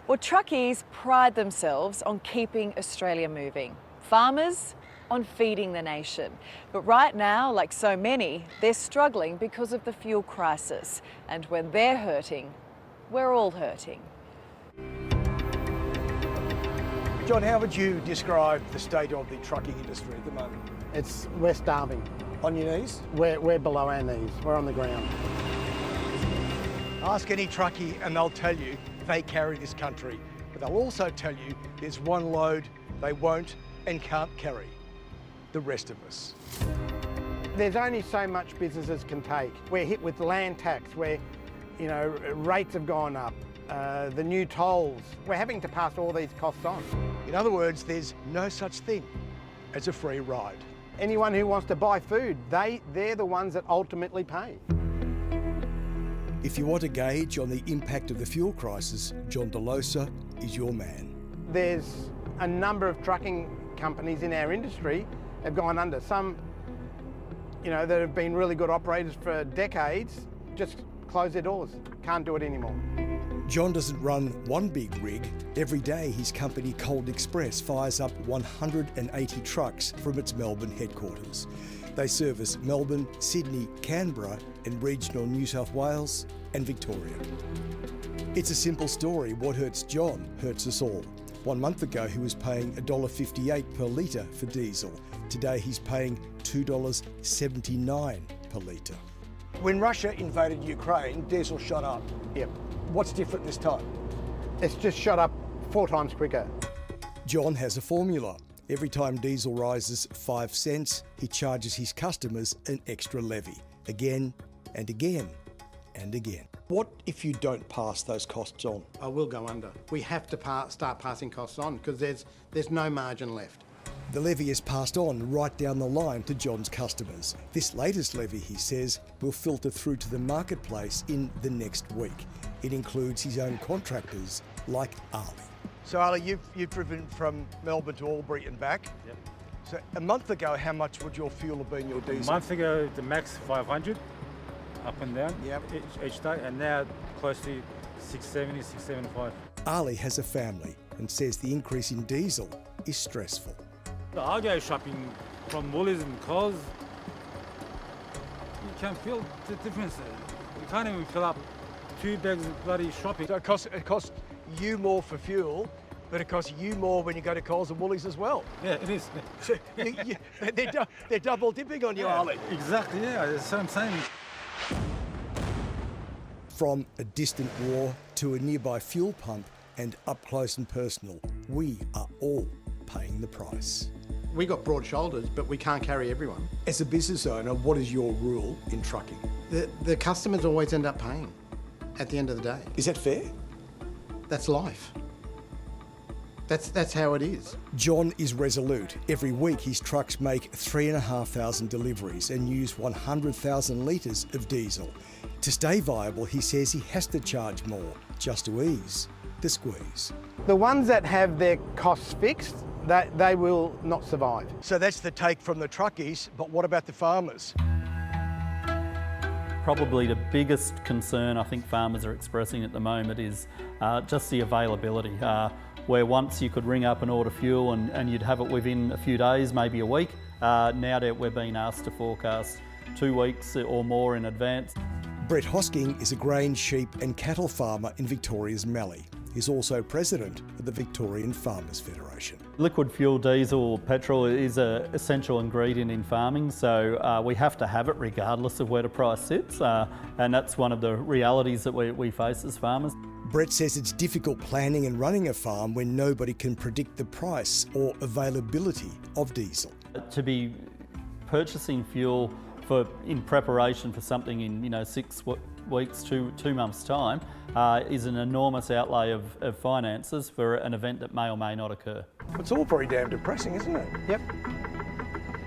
Well, truckies pride themselves on keeping Australia moving. Farmers on feeding the nation. But right now, like so many, they're struggling because of the fuel crisis. And when they're hurting, we're all hurting. John, how would you describe the state of the trucking industry at the moment? We're starving. On your knees? We're below our knees. We're on the ground. Ask any truckie and they'll tell you they carry this country. But they'll also tell you there's one load they won't and can't carry. The rest of us. There's only so much businesses can take. We're hit with land tax where, rates have gone up, the new tolls. We're having to pass all these costs on. In other words, there's no such thing as a free ride. Anyone who wants to buy food, they're the ones that ultimately pay. If you want a gauge on the impact of the fuel crisis, John DeLosa is your man. There's a number of trucking companies in our industry have gone under. Some, that have been really good operators for decades, just close their doors, can't do it anymore. John doesn't run one big rig. Every day his company Cold Express fires up 180 trucks from its Melbourne headquarters. They service Melbourne, Sydney, Canberra and regional New South Wales and Victoria. It's a simple story. What hurts John hurts us all. 1 month ago he was paying $1.58 per litre for diesel. Today he's paying $2.79 per litre. When Russia invaded Ukraine, diesel shot up. Yep. What's different this time? It's just shot up 4 times quicker. John has a formula. Every time diesel rises 5 cents, he charges his customers an extra levy. Again and again and again. What if you don't pass those costs on? I will go under. We have to start passing costs on because there's no margin left. The levy is passed on right down the line to John's customers. This latest levy, he says, will filter through to the marketplace in the next week. It includes his own contractors like Ali. So Ali, you've driven from Melbourne to Albury and back. Yep. So a month ago, how much would your fuel have been, your diesel? A month ago, the max 500, up and down each day, and now close to 670, 675. Ali has a family and says the increase in diesel is stressful. I go shopping from Woolies and Coles. You can feel the difference. You can't even fill up 2 bags of bloody shopping. So it costs you more for fuel, but it costs you more when you go to Coles and Woolies as well. Yeah, it is. So they're double dipping on you, Ali. Exactly, yeah, that's what I'm saying. From a distant war to a nearby fuel pump and up close and personal, we are all paying the price. We got broad shoulders, but we can't carry everyone. As a business owner, what is your rule in trucking? The customers always end up paying at the end of the day. Is that fair? That's life. That's how it is. John is resolute. Every week his trucks make 3,500 deliveries and use 100,000 litres of diesel. To stay viable, he says he has to charge more, just to ease the squeeze. The ones that have their costs fixed, they will not survive. So that's the take from the truckies, but what about the farmers? Probably the biggest concern I think farmers are expressing at the moment is just the availability. Where once you could ring up and order fuel and you'd have it within a few days, maybe a week, now that we're being asked to forecast 2 weeks or more in advance. Brett Hosking is a grain, sheep and cattle farmer in Victoria's Mallee. He's also president of the Victorian Farmers Federation. Liquid fuel diesel, petrol is an essential ingredient in farming, so we have to have it regardless of where the price sits, and that's one of the realities that we face as farmers. Brett says it's difficult planning and running a farm when nobody can predict the price or availability of diesel. To be purchasing fuel in preparation for something in 6 weeks, 2 months' time, is an enormous outlay of finances for an event that may or may not occur. It's all very damn depressing, isn't it? Yep.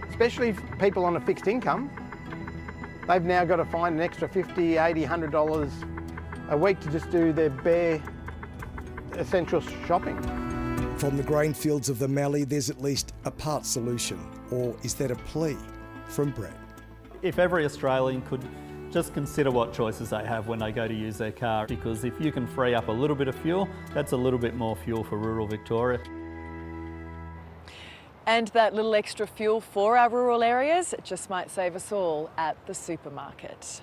Especially people on a fixed income. They've now got to find an extra $50, $80, $100 a week to just do their bare essential shopping. From the grain fields of the Mallee, there's at least a part solution, or is that a plea from Brett? If every Australian could just consider what choices they have when they go to use their car, because if you can free up a little bit of fuel, that's a little bit more fuel for rural Victoria. And that little extra fuel for our rural areas just might save us all at the supermarket.